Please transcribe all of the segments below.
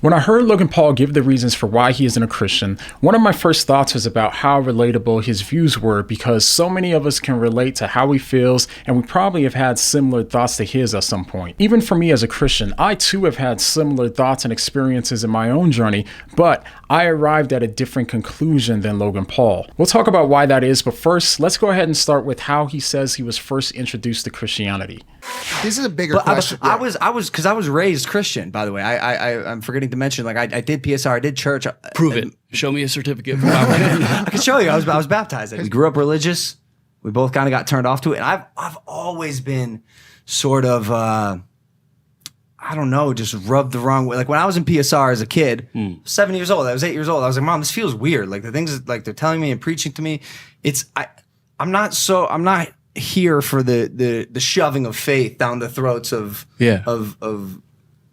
When I heard Logan Paul give the reasons for why he isn't a Christian, one of my first thoughts was about how relatable his views were, because so many of us can relate to how he feels, and we probably have had similar thoughts to his at some point. Even for me as a Christian, I too have had similar thoughts and experiences in my own journey, but I arrived at a different conclusion than Logan Paul. We'll talk about why that is, but first, let's go ahead and start with how he says he was first introduced to Christianity. This is a bigger question. I was raised Christian, by the way. I'm forgetting to mention, like, I did PSR, I did church. Prove it. Show me a certificate. I can show you. I was baptized. We grew up religious. We both kind of got turned off to it. And I've always been sort of, I don't know, just rubbed the wrong way. Like when I was in PSR as a kid, 7 years old, I was 8 years old. I was like, Mom, this feels weird. Like the things like they're telling me and preaching to me. I'm not here for the shoving of faith down the throats of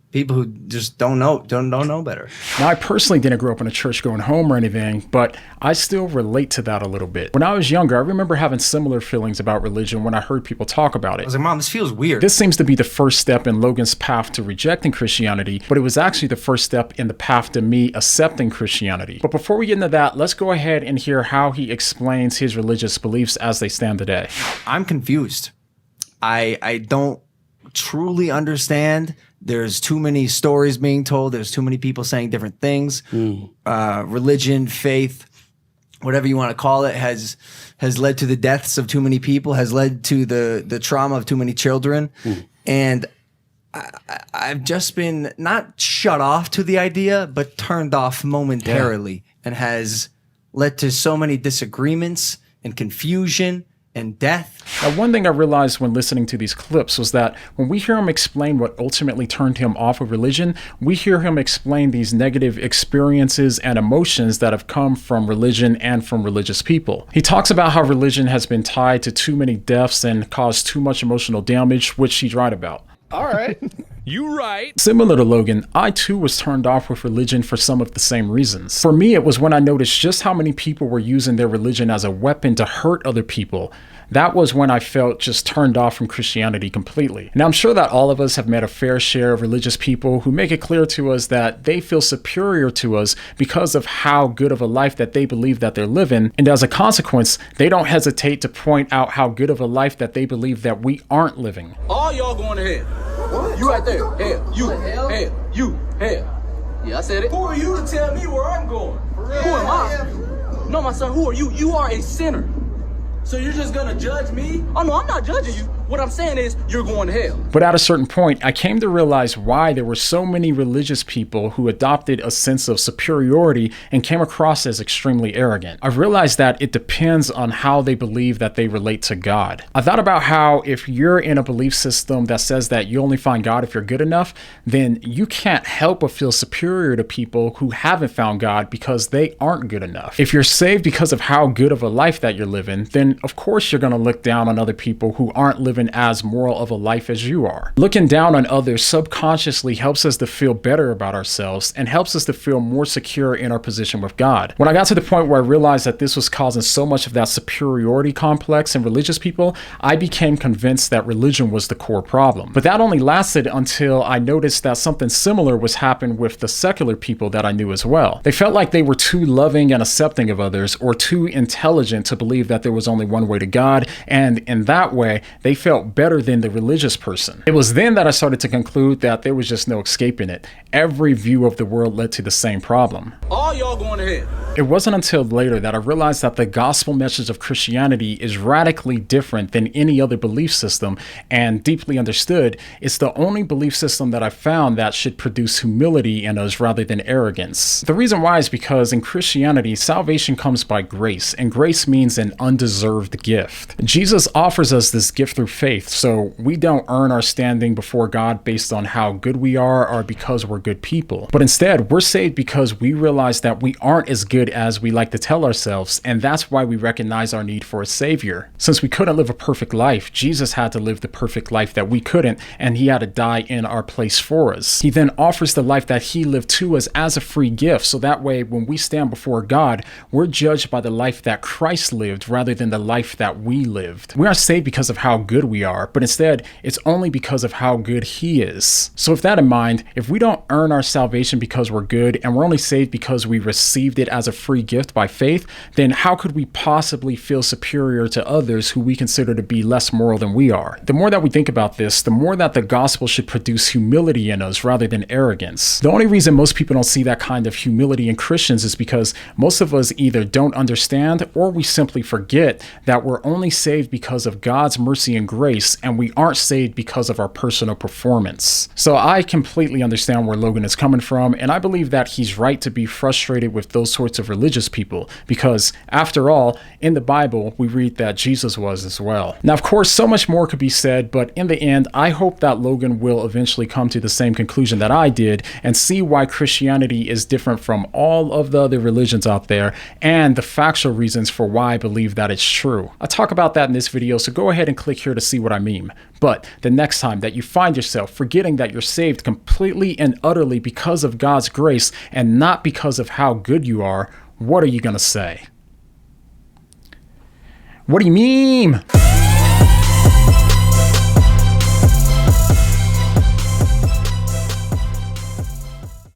people who just don't know better. Now, I personally didn't grow up in a church-going home or anything, but I still relate to that a little bit. When I was younger, I remember having similar feelings about religion when I heard people talk about it. I was like, Mom, this feels weird. This seems to be the first step in Logan's path to rejecting Christianity, but it was actually the first step in the path to me accepting Christianity. But before we get into that, let's go ahead and hear how he explains his religious beliefs as they stand today. I'm confused. I don't truly understand. There's too many stories being told. There's too many people saying different things. Religion, faith, whatever you want to call it, has led to the deaths of too many people, has led to the trauma of too many children. And I've just been not shut off to the idea, but turned off momentarily, and has led to so many disagreements and confusion and death. Now, one thing I realized when listening to these clips was that when we hear him explain what ultimately turned him off of religion, we hear him explain these negative experiences and emotions that have come from religion and from religious people. He talks about how religion has been tied to too many deaths and caused too much emotional damage, which he's right about. All right. You right. Similar to Logan, I too was turned off with religion for some of the same reasons. For me, it was when I noticed just how many people were using their religion as a weapon to hurt other people. That was when I felt just turned off from Christianity completely. Now, I'm sure that all of us have met a fair share of religious people who make it clear to us that they feel superior to us because of how good of a life that they believe that they're living. And as a consequence, they don't hesitate to point out how good of a life that they believe that we aren't living. All y'all going to hell. What? You right there. Hell. You. Hell. You. Hell. Yeah, I said it. Who are you to tell me where I'm going? Who am I? No, my son, who are you? You are a sinner. So you're just gonna judge me? Oh no, I'm not judging you. What I'm saying is you're going to hell. But at a certain point, I came to realize why there were so many religious people who adopted a sense of superiority and came across as extremely arrogant. I've realized that it depends on how they believe that they relate to God. I thought about how if you're in a belief system that says that you only find God if you're good enough, then you can't help but feel superior to people who haven't found God because they aren't good enough. If you're saved because of how good of a life that you're living, then of course you're going to look down on other people who aren't living as moral of a life as you are. Looking down on others subconsciously helps us to feel better about ourselves and helps us to feel more secure in our position with God. When I got to the point where I realized that this was causing so much of that superiority complex in religious people, I became convinced that religion was the core problem. But that only lasted until I noticed that something similar was happening with the secular people that I knew as well. They felt like they were too loving and accepting of others, or too intelligent to believe that there was only one way to God, and in that way, they felt better than the religious person. It was then that I started to conclude that there was just no escaping it. Every view of the world led to the same problem. All y'all going to hell. It wasn't until later that I realized that the gospel message of Christianity is radically different than any other belief system, and deeply understood, it's the only belief system that I found that should produce humility in us rather than arrogance. The reason why is because in Christianity, salvation comes by grace, and grace means an undeserved gift. Jesus offers us this gift through faith, so we don't earn our standing before God based on how good we are or because we're good people. But instead, we're saved because we realize that we aren't as good good as we like to tell ourselves, and that's why we recognize our need for a savior. Since we couldn't live a perfect life, Jesus had to live the perfect life that we couldn't, and he had to die in our place for us. He then offers the life that he lived to us as a free gift, so that way when we stand before God, we're judged by the life that Christ lived rather than the life that we lived. We aren't saved because of how good we are, but instead it's only because of how good he is. So with that in mind, if we don't earn our salvation because we're good and we're only saved because we received it as a free gift by faith, then how could we possibly feel superior to others who we consider to be less moral than we are? The more that we think about this, the more that the gospel should produce humility in us rather than arrogance. The only reason most people don't see that kind of humility in Christians is because most of us either don't understand or we simply forget that we're only saved because of God's mercy and grace, and we aren't saved because of our personal performance. So I completely understand where Logan is coming from, and I believe that he's right to be frustrated with those sorts of religious people, because after all, in the Bible, we read that Jesus was as well. Now, of course, so much more could be said, but in the end, I hope that Logan will eventually come to the same conclusion that I did and see why Christianity is different from all of the other religions out there and the factual reasons for why I believe that it's true. I'll talk about that in this video, so go ahead and click here to see what I mean. But the next time that you find yourself forgetting that you're saved completely and utterly because of God's grace and not because of how good you are, what are you going to say? What do you mean?